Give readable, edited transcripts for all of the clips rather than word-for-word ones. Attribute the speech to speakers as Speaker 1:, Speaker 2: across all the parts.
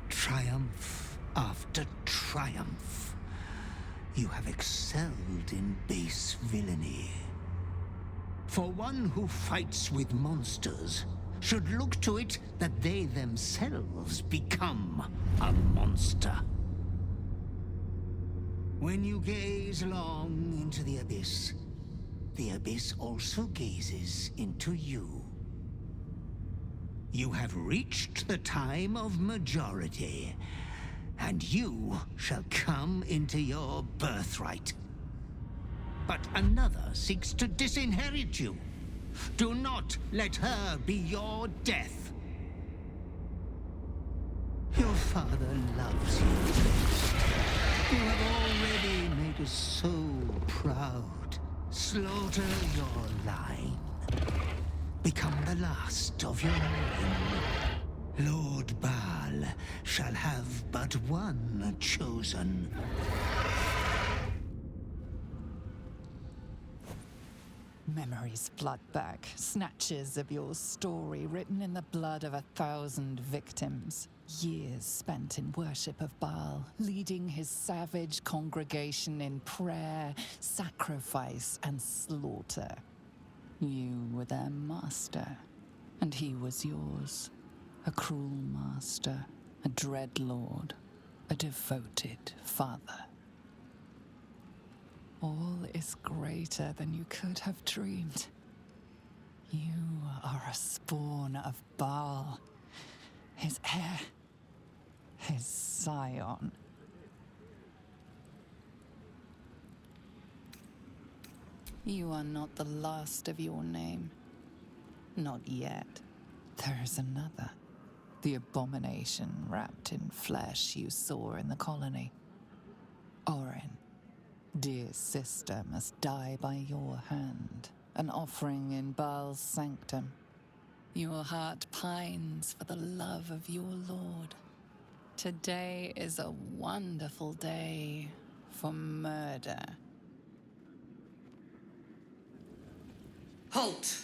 Speaker 1: Triumph after triumph. You have excelled in base villainy. For one who fights with monsters should look to it that they themselves become a monster. When you gaze long into the abyss also gazes into you. You have reached the time of majority, and you shall come into your birthright. But another seeks to disinherit you. Do not let her be your death. Your father loves you best. You have already made us so proud. Slaughter your line. Become the last of your line. Lord Baal shall have but one chosen.
Speaker 2: Memories flood back, snatches of your story written in the blood of 1,000 victims. Years spent in worship of Baal, leading his savage congregation in prayer, sacrifice, and slaughter. You were their master, and he was yours. A cruel master, a dread lord, a devoted father. All is greater than you could have dreamed. You are a spawn of Baal, his heir, his scion. You are not the last of your name. Not yet. There is another. The abomination wrapped in flesh you saw in the colony. Orin. Dear sister must die by your hand, an offering in Baal's sanctum. Your heart pines for the love of your lord. Today is a wonderful day for murder.
Speaker 3: Halt!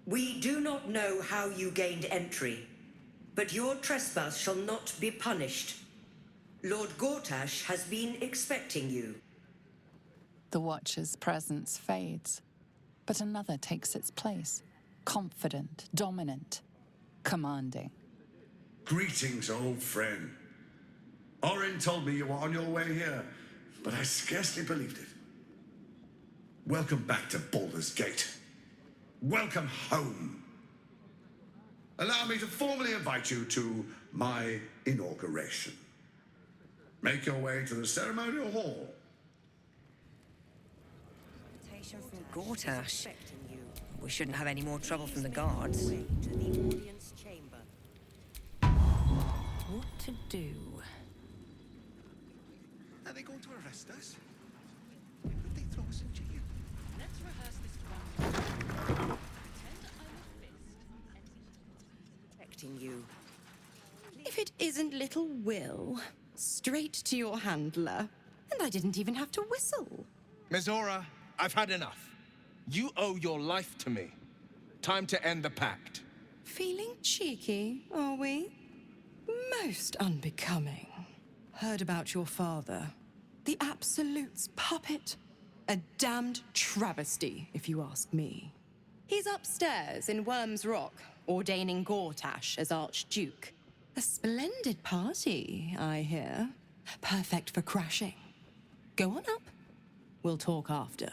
Speaker 3: We do not know how you gained entry, but your trespass shall not be punished. Lord Gortash has been expecting you.
Speaker 2: The Watcher's presence fades, but another takes its place. Confident, dominant, commanding.
Speaker 4: Greetings, old friend. Orin told me you were on your way here, but I scarcely believed it. Welcome back to Baldur's Gate. Welcome home. Allow me to formally invite you to my inauguration. Make your way to the ceremonial hall.
Speaker 3: From Gortash. We shouldn't have any more trouble from the guards. What to do?
Speaker 5: Are they going to arrest us? Would they throw us in jail?
Speaker 6: Let's rehearse this one. Pretend I'm a fist and
Speaker 3: Expecting you.
Speaker 7: If it isn't little Will, straight to your handler. And I didn't even have to whistle.
Speaker 5: Mizora, I've had enough. You owe your life to me. Time to end the pact.
Speaker 7: Feeling cheeky, are we? Most unbecoming. Heard about your father. The Absolute's puppet. A damned travesty, if you ask me. He's upstairs in Worm's Rock, ordaining Gortash as Archduke. A splendid party, I hear. Perfect for crashing. Go on up. We'll talk after.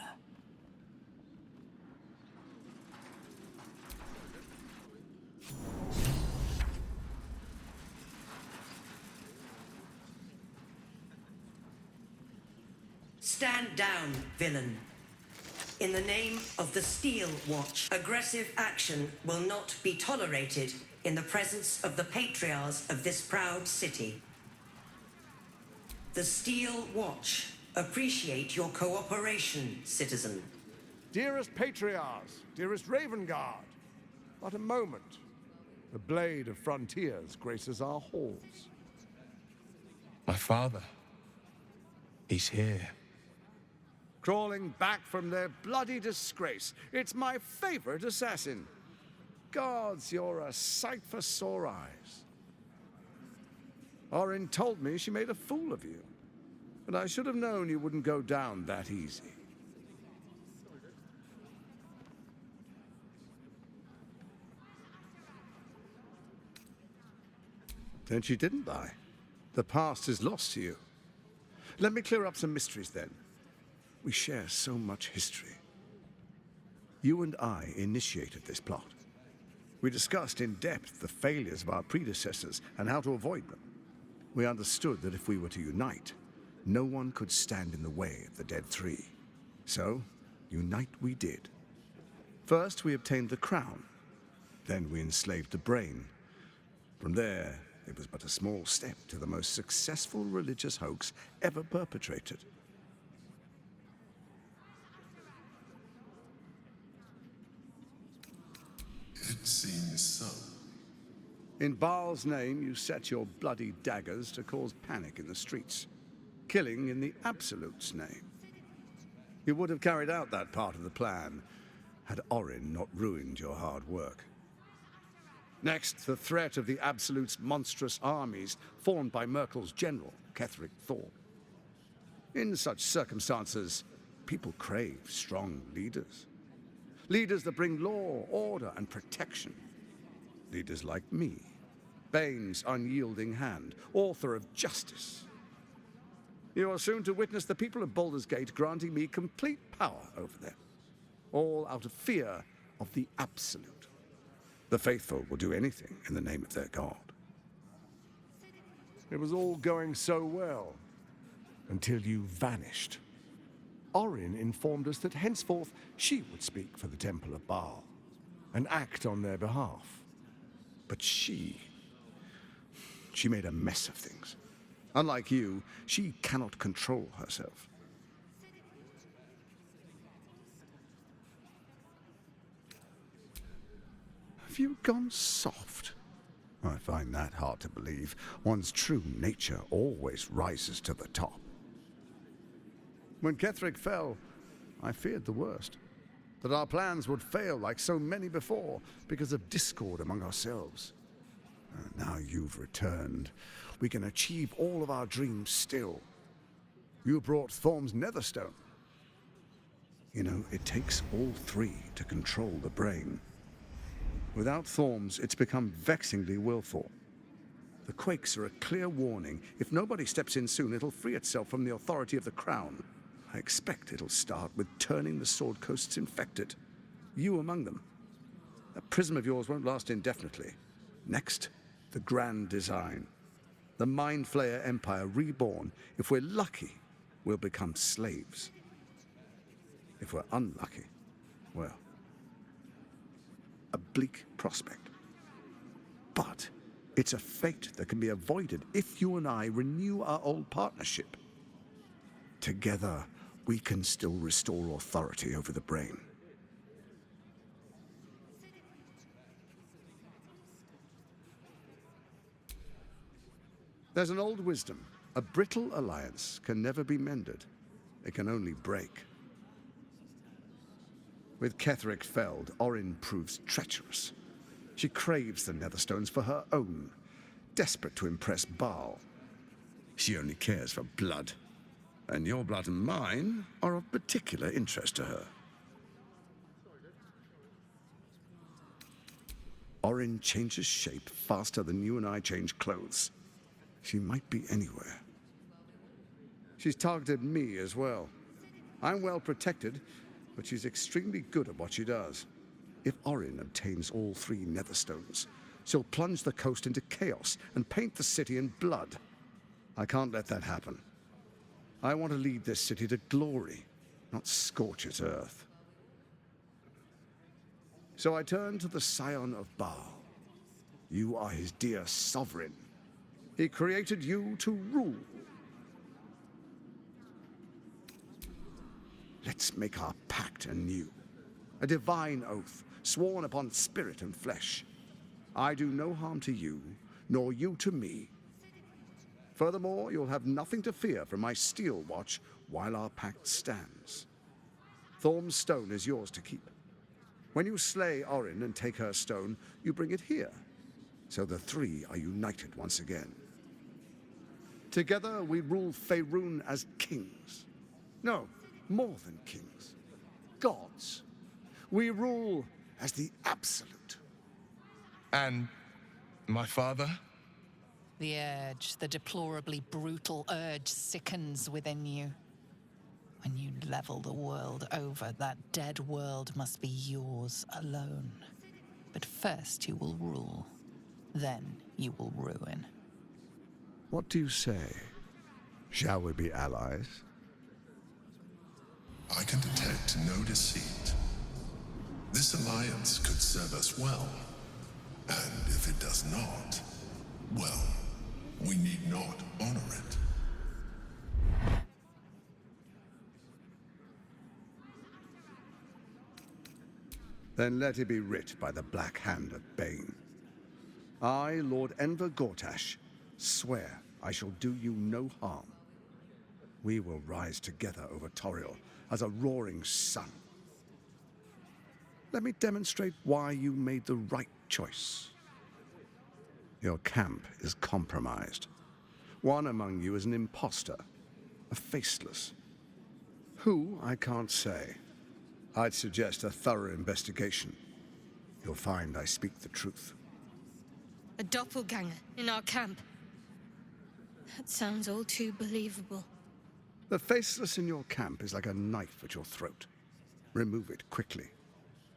Speaker 3: Stand down, villain. In the name of the Steel Watch, aggressive action will not be tolerated in the presence of the patriarchs of this proud city. The Steel Watch appreciate your cooperation, citizen.
Speaker 8: Dearest Patriarchs, dearest Ravengard, but a moment. The blade of frontiers graces our halls.
Speaker 5: My father. He's here.
Speaker 8: Crawling back from their bloody disgrace. It's my favorite assassin. Gods, you're a sight for sore eyes. Orin told me she made a fool of you. But I should have known you wouldn't go down that easy. Then she didn't lie. The past is lost to you. Let me clear up some mysteries then. We share so much history. You and I initiated this plot. We discussed in depth the failures of our predecessors and how to avoid them. We understood that if we were to unite, no one could stand in the way of the Dead Three. So, unite we did. First, we obtained the crown. Then we enslaved the brain. From there, it was but a small step to the most successful religious hoax ever perpetrated.
Speaker 9: It seems so.
Speaker 8: In Baal's name, you set your bloody daggers to cause panic in the streets, killing in the Absolute's name. You would have carried out that part of the plan had Orin not ruined your hard work. Next, the threat of the Absolute's monstrous armies formed by Merkel's general, Ketheric Thorn. In such circumstances, people crave strong leaders. Leaders that bring law, order, and protection. Leaders like me, Bane's unyielding hand, author of justice. You are soon to witness the people of Baldur's Gate granting me complete power over them, all out of fear of the Absolute. The faithful will do anything in the name of their god. It was all going so well, until you vanished. Orin informed us that henceforth she would speak for the Temple of Baal, and act on their behalf. But she made a mess of things. Unlike you, she cannot control herself. Have you gone soft? I find that hard to believe. One's true nature always rises to the top. When Ketheric fell, I feared the worst. That our plans would fail like so many before because of discord among ourselves. Now you've returned. We can achieve all of our dreams still. You brought Thorm's Netherstone. You know, it takes all three to control the brain. Without Thorm's, it's become vexingly willful. The quakes are a clear warning. If nobody steps in soon, it'll free itself from the authority of the Crown. I expect it'll start with turning the Sword Coasts infected. You among them. That prism of yours won't last indefinitely. Next, the grand design. The Mind Flayer Empire reborn. If we're lucky, we'll become slaves. If we're unlucky, well, a bleak prospect. But it's a fate that can be avoided if you and I renew our old partnership. Together, we can still restore authority over the brain. There's an old wisdom. A brittle alliance can never be mended. It can only break. With Ketheric felled, Orin proves treacherous. She craves the Netherstones for her own, desperate to impress Baal. She only cares for blood. And your blood and mine are of particular interest to her. Orin changes shape faster than you and I change clothes. She might be anywhere. She's targeted me as well. I'm well protected, but she's extremely good at what she does. If Orin obtains all three Netherstones, she'll plunge the coast into chaos and paint the city in blood. I can't let that happen. I want to lead this city to glory, not scorch its earth. So I turn to the Scion of Baal. You are his dear sovereign. He created you to rule. Let's make our pact anew. A divine oath, sworn upon spirit and flesh. I do no harm to you, nor you to me. Furthermore, you'll have nothing to fear from my steel watch while our pact stands. Thorm's stone is yours to keep. When you slay Orin and take her stone, you bring it here, so the three are united once again. Together, we rule Faerun as kings. No, more than kings. Gods. We rule as the absolute.
Speaker 5: And my father?
Speaker 2: The urge, the deplorably brutal urge, sickens within you. When you level the world over, that dead world must be yours alone. But first you will rule. Then you will ruin.
Speaker 8: What do you say? Shall we be allies?
Speaker 9: I can detect no deceit. This alliance could serve us well. And if it does not, well, we need not honor it.
Speaker 8: Then let it be writ by the black hand of Bane. I, Lord Enver Gortash, swear I shall do you no harm. We will rise together over Toriel as a roaring sun. Let me demonstrate why you made the right choice. Your camp is compromised. One among you is an imposter, a faceless. Who, I can't say. I'd suggest a thorough investigation. You'll find I speak the truth.
Speaker 10: A doppelganger in our camp. That sounds all too believable.
Speaker 8: The faceless in your camp is like a knife at your throat. Remove it quickly,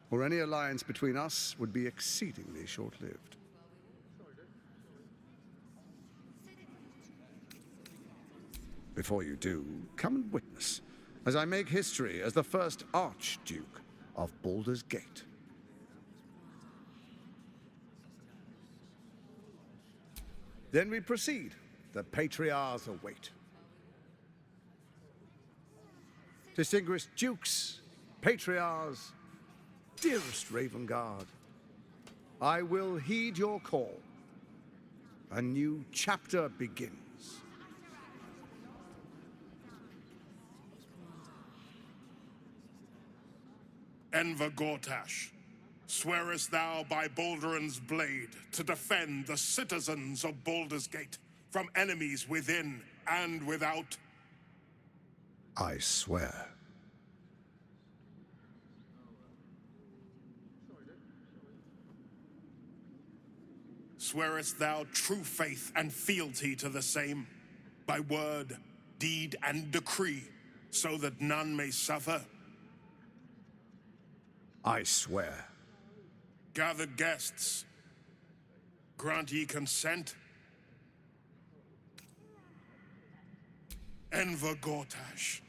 Speaker 8: or any alliance between us would be exceedingly short-lived. Before you do, come and witness, as I make history as the first Archduke of Baldur's Gate. Then we proceed. The Patriarchs await. Distinguished Dukes, Patriarchs, dearest Ravengard, I will heed your call. A new chapter begins.
Speaker 11: Enver Gortash, swearest thou by Balduran's blade to defend the citizens of Baldur's Gate from enemies within and without?
Speaker 8: I swear.
Speaker 11: Swearest thou true faith and fealty to the same, by word, deed, and decree, so that none may suffer?
Speaker 8: I swear.
Speaker 11: Gathered guests, grant ye consent? Enver Gortash,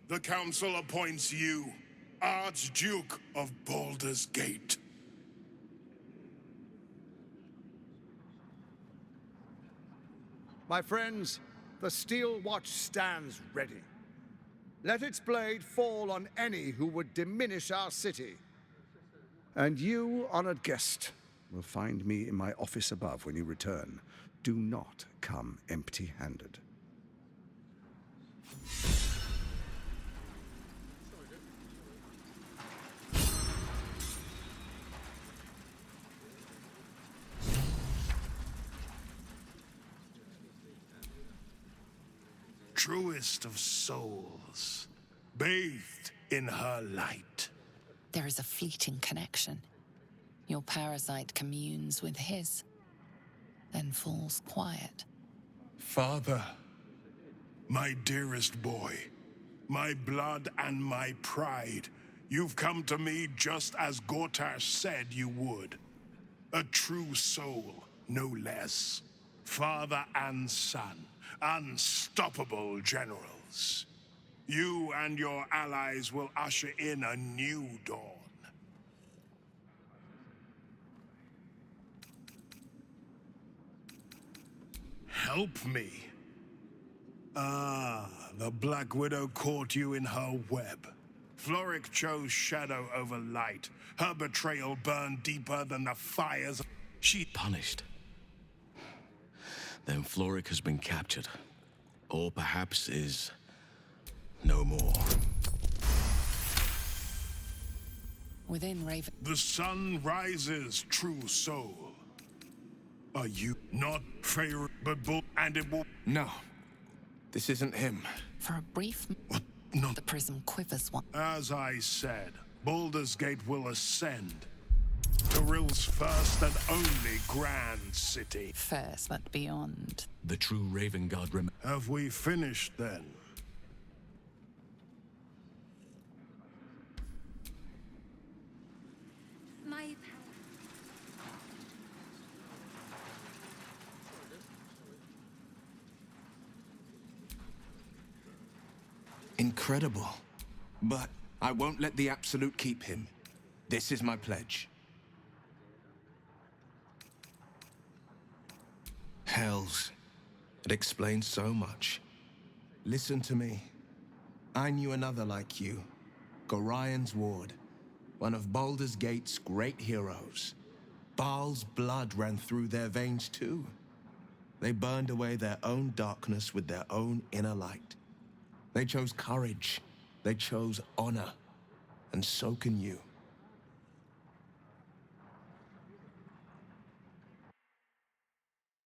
Speaker 11: the council appoints you Archduke of Baldur's Gate.
Speaker 8: My friends, the steel watch stands ready. Let its blade fall on any who would diminish our city. And you, honored guest, will find me in my office above when you return. Do not come empty-handed.
Speaker 11: Truest of souls, bathed in her light.
Speaker 2: There is a fleeting connection. Your parasite communes with his, then falls quiet.
Speaker 11: Father, my dearest boy, my blood and my pride, you've come to me just as Gortash said you would. A true soul, no less. Father and son, unstoppable generals. You and your allies will usher in a new dawn. Help me. Ah, the Black Widow caught you in her web. Floric chose shadow over light. Her betrayal burned deeper than the fires. She
Speaker 12: punished. Then Floric has been captured. Or perhaps is no more.
Speaker 2: Within Raven...
Speaker 11: The sun rises, true soul. Are you not favorable and it will...
Speaker 5: No. This isn't him.
Speaker 2: For a brief...
Speaker 11: What? No.
Speaker 2: The prism quivers one.
Speaker 11: As I said, Baldur's Gate will ascend. Torill's first and only grand city.
Speaker 2: First, but beyond.
Speaker 12: The true Raven God
Speaker 11: Have we finished then?
Speaker 10: My
Speaker 5: Incredible. But I won't let the Absolute keep him. This is my pledge. Hells. It explains so much. Listen to me. I knew another like you. Gorion's ward. One of Baldur's Gate's great heroes. Baal's blood ran through their veins too. They burned away their own darkness with their own inner light. They chose courage. They chose honor. And so can you.